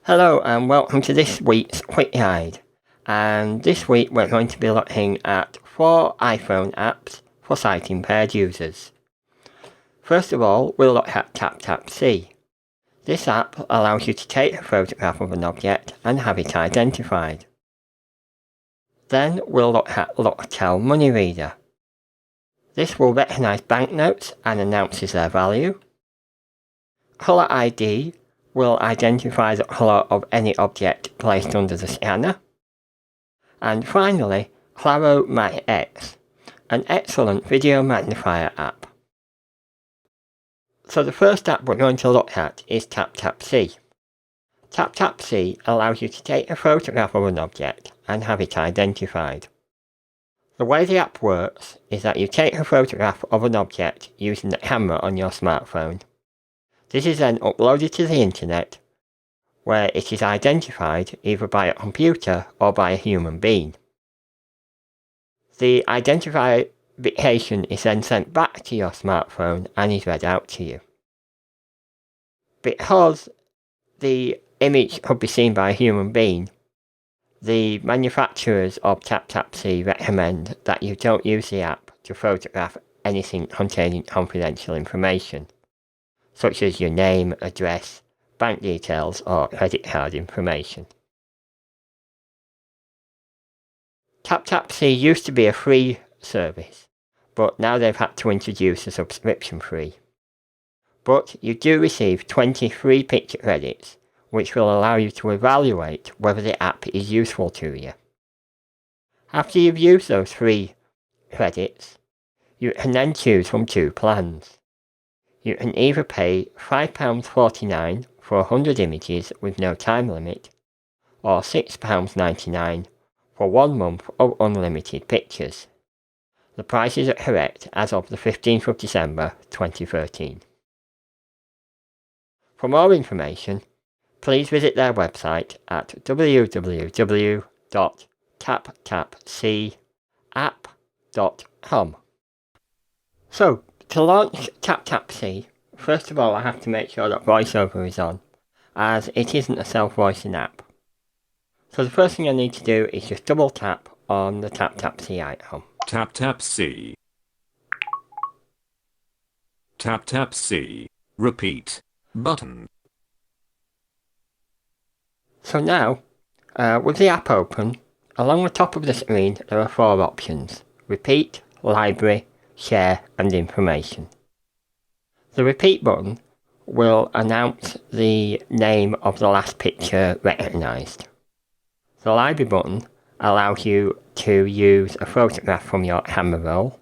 Hello and welcome to this week's Quick Guide, and this week we're going to be looking at 4 iPhone apps for sight impaired users. First of all, we'll look at TapTapSee. This app allows you to take a photograph of an object and have it identified. Then we'll look at LookTel Money Reader. This will recognise banknotes and announces their value. Colour ID will identify the colour of any object placed under the scanner. And finally, MagX, an excellent video magnifier app. So the first app we're going to look at is TapTapSee. TapTapSee allows you to take a photograph of an object and have it identified. The way the app works is that you take a photograph of an object using the camera on your smartphone. This is then uploaded to the internet, where it is identified either by a computer or by a human being. The identification is then sent back to your smartphone and is read out to you. Because the image could be seen by a human being, the manufacturers of TapTapSee recommend that you don't use the app to photograph anything containing confidential information, such as your name, address, bank details or credit card information. TapTapSee used to be a free service, but now they've had to introduce a subscription fee. But you do receive 20 free picture credits, which will allow you to evaluate whether the app is useful to you. After you've used those free credits, you can then choose from 2 plans. You can either pay £5.49 for 100 images with no time limit, or £6.99 for 1 month of unlimited pictures. The prices are correct as of the 15th of December 2013. For more information, please visit their website at www.taptapseeapp.com. So, to launch TapTapSee, first of all I have to make sure that VoiceOver is on, as it isn't a self-voicing app. So the first thing I need to do is just double tap on the TapTapSee icon. TapTapSee. TapTapSee. Repeat. Button. So now, with the app open, along the top of the screen there are 4 options: Repeat, Library, Share and Information. The Repeat button will announce the name of the last picture recognised. The Library button allows you to use a photograph from your camera roll.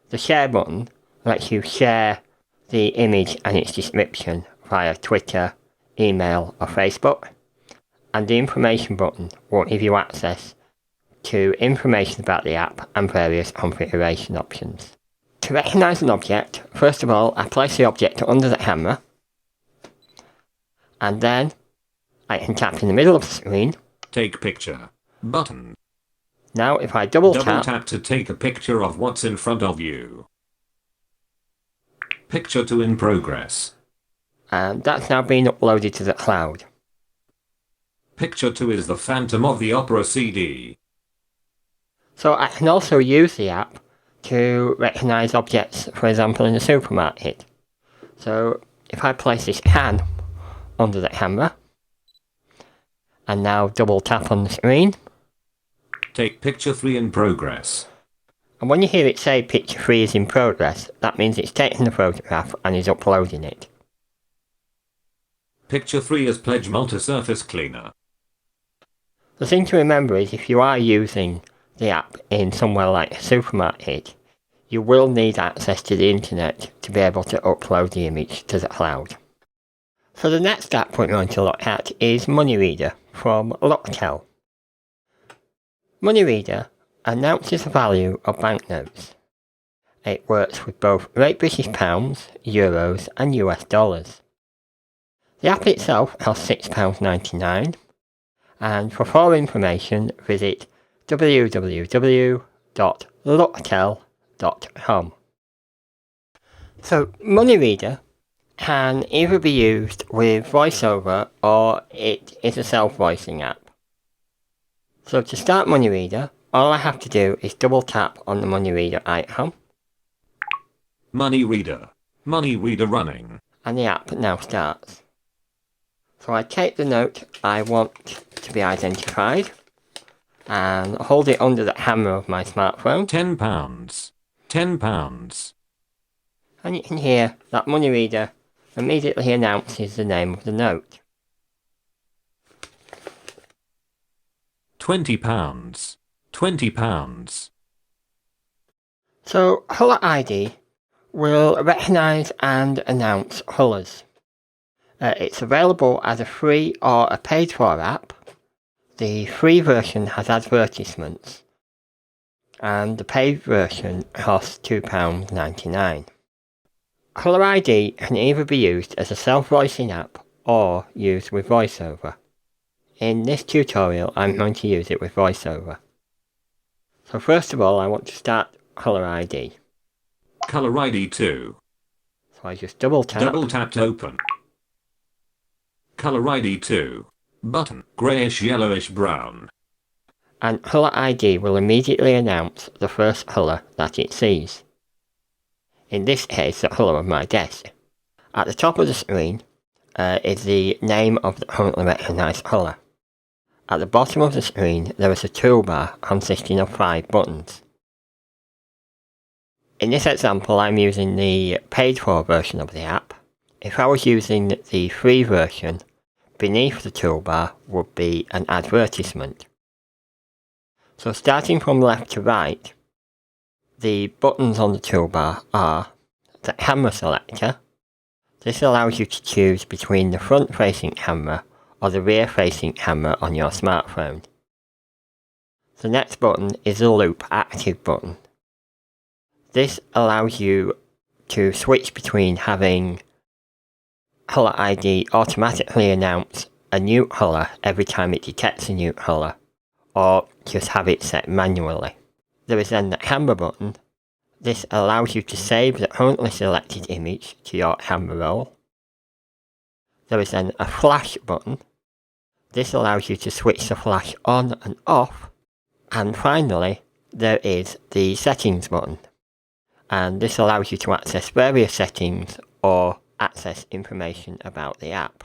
The Share button lets you share the image and its description via Twitter, email or Facebook. And the Information button will give you access to information about the app and various configuration options. To recognise an object, first of all I place the object under the camera, and then I can tap in the middle of the screen. Take picture. Button. Now if I double tap to take a picture of what's in front of you. Picture 2 in progress. And that's now been uploaded to the cloud. Picture 2 is the Phantom of the Opera CD. So I can also use the app to recognise objects, for example in the supermarket. So if I place this can under the camera, and now double tap on the screen. Take picture 3 in progress. And when you hear it say picture 3 is in progress, that means it's taken the photograph and is uploading it. Picture 3 is Pledge Multi-Surface Cleaner. The thing to remember is if you are using the app in somewhere like a supermarket, you will need access to the internet to be able to upload the image to the cloud. So the next app we're going to look at is Money Reader from LookTel. Money Reader announces the value of banknotes. It works with both Great British Pounds, Euros and US dollars. The app itself costs £6.99, and for further information visit www.looktel.com. So Money Reader can either be used with VoiceOver or it is a self-voicing app. So to start Money Reader, all I have to do is double tap on the Money Reader icon. Money Reader. Money Reader running. And the app now starts. So I take the note I want to be identified and hold it under the hammer of my smartphone. £10. £10. And you can hear that Money Reader immediately announces the name of the note. £20. £20. So Huller ID will recognise and announce Hullers. It's available as a free or a paid for app. The free version has advertisements and the paid version costs £2.99. Huller ID can either be used as a self-voicing app or used with VoiceOver. In this tutorial I'm going to use it with VoiceOver. So first of all I want to start Huller ID. Color ID 2. So I just double tap. Double tap to open. Color ID 2. Button. Greyish yellowish brown. And Huller ID will immediately announce the first Huller that it sees. In this case, the Huller of my desk. At the top of the screen is the name of the currently recognised Huller. At the bottom of the screen there is a toolbar consisting of 5 buttons. In this example I'm using the paid for version of the app. If I was using the free version, beneath the toolbar would be an advertisement. So starting from left to right, the buttons on the toolbar are the camera selector. This allows you to choose between the front facing camera or the rear facing camera on your smartphone. The next button is the loop active button. This allows you to switch between having Huller ID automatically announce a new Huller every time it detects a new Huller, or just have it set manually. There is then the camera button. This allows you to save the currently selected image to your camera roll. There is then a flash button. This allows you to switch the flash on and off. And finally, there is the settings button. And this allows you to access various settings or access information about the app.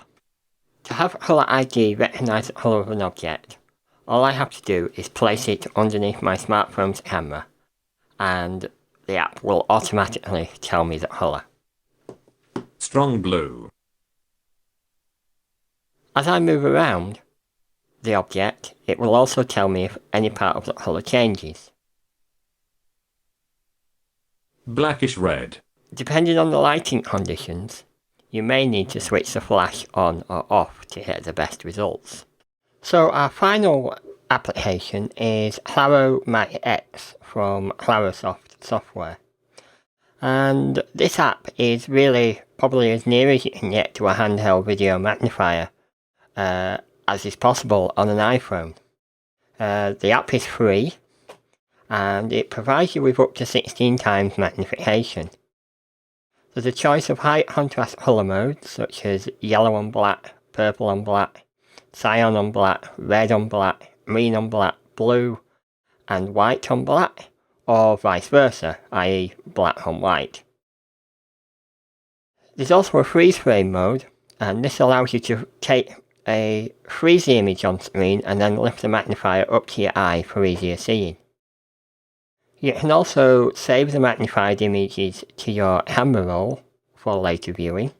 To have Huller ID recognise the colour of an object, all I have to do is place it underneath my smartphone's camera and the app will automatically tell me the colour. Strong blue. As I move around the object, it will also tell me if any part of the colour changes. Blackish red. Depending on the lighting conditions, you may need to switch the flash on or off to get the best results. So our final application is Claro MagX from Clarosoft software. And this app is really probably as near as you can get to a handheld video magnifier as is possible on an iPhone. The app is free and it provides you with up to 16 times magnification. There's a choice of high contrast colour modes such as yellow on black, purple on black, cyan on black, red on black, green on black, blue and white on black, or vice versa, i.e. black on white. There's also a freeze frame mode, and this allows you to freeze the image on screen and then lift the magnifier up to your eye for easier seeing. You can also save the magnified images to your camera roll for later viewing.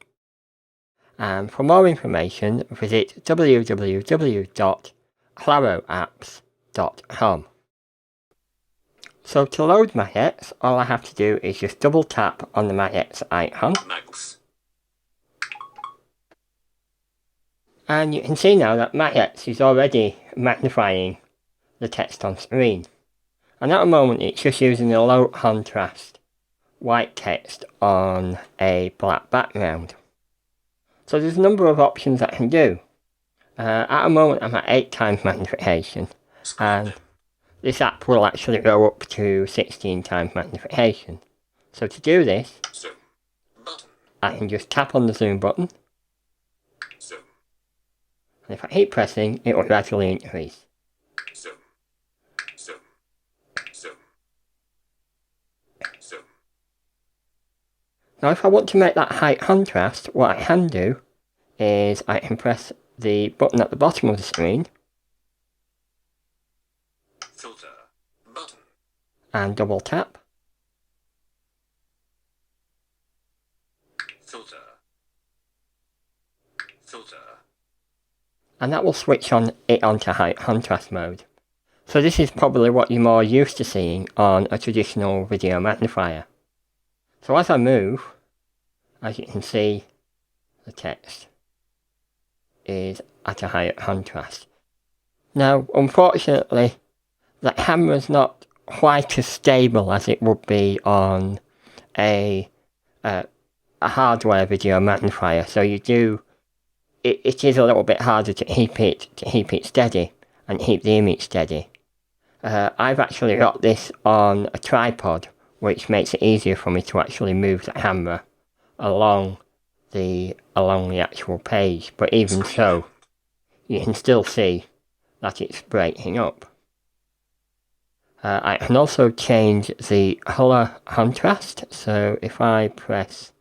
And for more information, visit www.claroapps.com. So to load MagX, all I have to do is just double tap on the MagX icon. Max. And you can see now that MagX is already magnifying the text on screen. And at the moment it's just using a low contrast white text on a black background. So there's a number of options I can do. At the moment I'm at 8 times magnification, and this app will actually go up to 16 times magnification. So to do this, I can just tap on the zoom button, Zoom. and if I keep pressing, it will gradually increase. Zoom. Zoom. Zoom. Zoom. Now if I want to make that height contrast, what I can do is I can press the button at the bottom of the screen Filter. Button. and double tap. Filter. Filter. And that will switch it onto height contrast mode. So this is probably what you're more used to seeing on a traditional video magnifier. So as I move, as you can see, the text is at a higher contrast. Now, unfortunately, the camera's not quite as stable as it would be on a hardware video magnifier. So it is a little bit harder to keep it steady and keep the image steady. I've actually got this on a tripod, which makes it easier for me to actually move the camera along the actual page. But even so, you can still see that it's breaking up. I can also change the color contrast. So if I press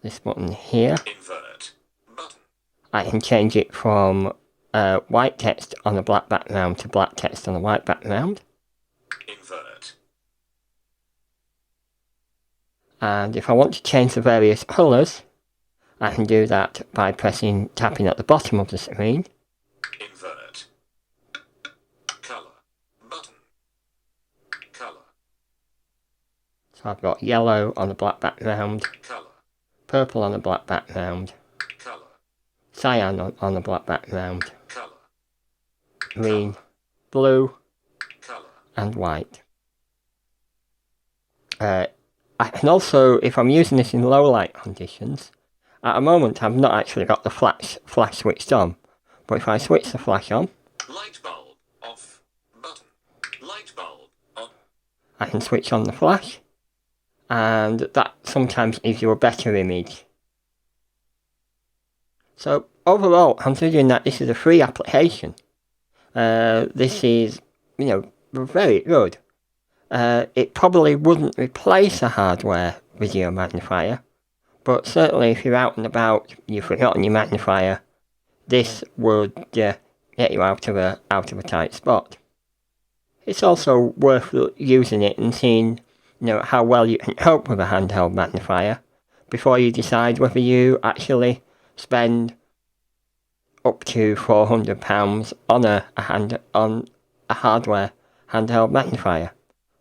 this button here, Invert. Button. I can change it from white text on a black background to black text on a white background. Invert. And if I want to change the various colours, I can do that by tapping at the bottom of the screen. Invert. Color. Button. Color. So I've got yellow on a black background, Color. purple on a black background, Color. cyan on a black background, Color. green, blue, Color. and white. I can also, if I'm using this in low light conditions, at the moment I've not actually got the flash switched on, but if I switch the flash on, Light bulb off. Button. Light bulb on. I can switch on the flash, and that sometimes gives you a better image. So overall, considering that this is a free application, this is, very good. It probably wouldn't replace a hardware video magnifier, but certainly if you're out and about, you've forgotten your magnifier, this would get you out of a tight spot. It's also worth using it and seeing, how well you can cope with a handheld magnifier before you decide whether you actually spend up to £400 on a hardware handheld magnifier.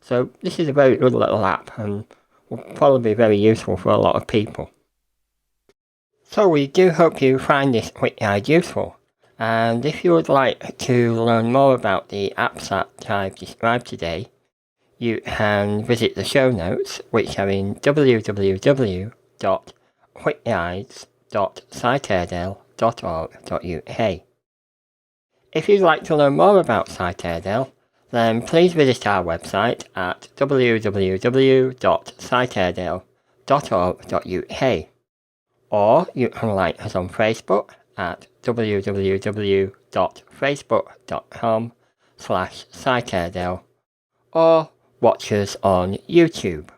So this is a very good little app and will probably be very useful for a lot of people. So we do hope you find this quick guide useful, and if you would like to learn more about the apps that I've described today, you can visit the show notes, which are in www.quickguides.siteirdale.org.uk. If you'd like to learn more about Siteirdale, then please visit our website at www.siteirdale.org.uk, or you can like us on Facebook at www.facebook.com/Siteirdale, or watch us on YouTube.